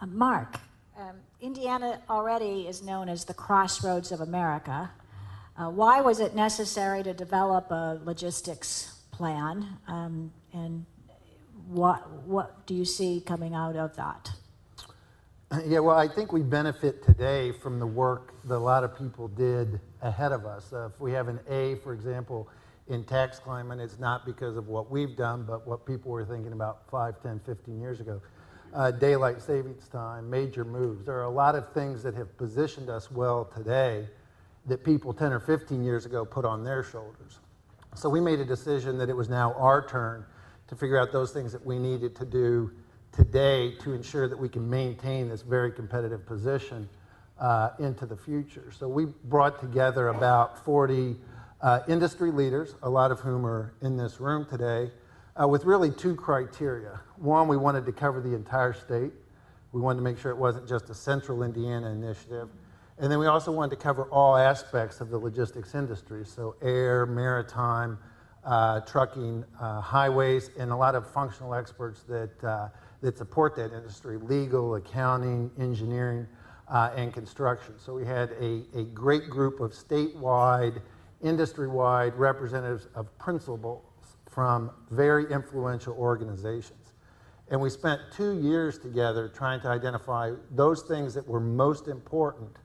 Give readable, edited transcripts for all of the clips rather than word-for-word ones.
Mark, Indiana already is known as the crossroads of America. Why was it necessary to develop a logistics plan, and what do you see coming out of that? Yeah, well, I think we benefit today from the work that a lot of people did ahead of us. If we have an A, for example, in tax climate, it's not because of what we've done, but what people were thinking about 5, 10, 15 years ago. Daylight savings time, major moves. There are a lot of things that have positioned us well today that people 10 or 15 years ago put on their shoulders. So we made a decision that it was now our turn to figure out those things that we needed to do today to ensure that we can maintain this very competitive position into the future. So we brought together about 40 industry leaders, a lot of whom are in this room today, with really 2 criteria. One, we wanted to cover the entire state. We wanted to make sure it wasn't just a central Indiana initiative. And then we also wanted to cover all aspects of the logistics industry, so air, maritime, trucking, highways, and a lot of functional experts that support that industry, legal, accounting, engineering, and construction. So we had a great group of statewide, industry-wide representatives of principals from very influential organizations. And we spent 2 years together trying to identify those things that were most important,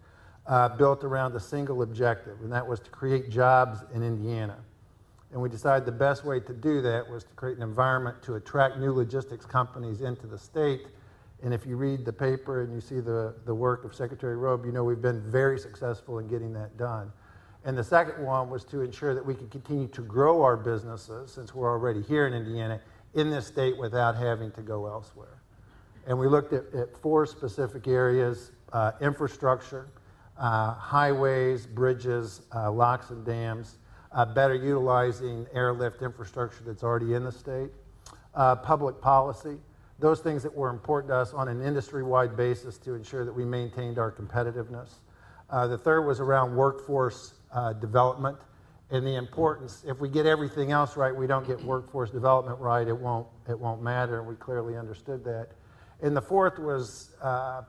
built around a single objective, and that was to create jobs in Indiana. And we decided the best way to do that was to create an environment to attract new logistics companies into the state. And if you read the paper and you see the work of Secretary Robe, you know we've been very successful in getting that done. And the second one was to ensure that we could continue to grow our businesses, since we're already here in Indiana, in this state without having to go elsewhere. And we looked at 4 specific areas: infrastructure, highways, bridges, locks and dams, better utilizing airlift infrastructure that's already in the state, public policy, those things that were important to us on an industry-wide basis to ensure that we maintained our competitiveness. The third was around workforce development, and the importance, if we get everything else right, we don't get workforce development right, it won't matter, and we clearly understood that. And the fourth was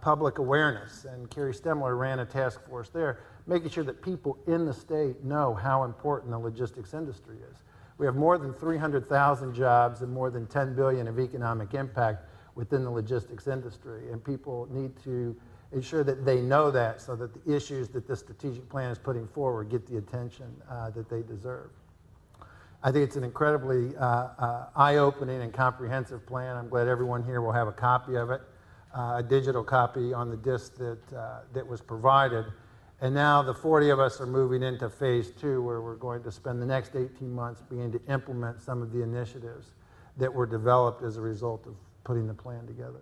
public awareness, and Carrie Stemler ran a task force there, making sure that people in the state know how important the logistics industry is. We have more than 300,000 jobs and more than $10 billion of economic impact within the logistics industry, and people need to ensure that they know that, so that the issues that this strategic plan is putting forward get the attention that they deserve. I think it's an incredibly eye-opening and comprehensive plan. I'm glad everyone here will have a copy of it, a digital copy on the disc that was provided. And now the 40 of us are moving into phase 2, where we're going to spend the next 18 months beginning to implement some of the initiatives that were developed as a result of putting the plan together.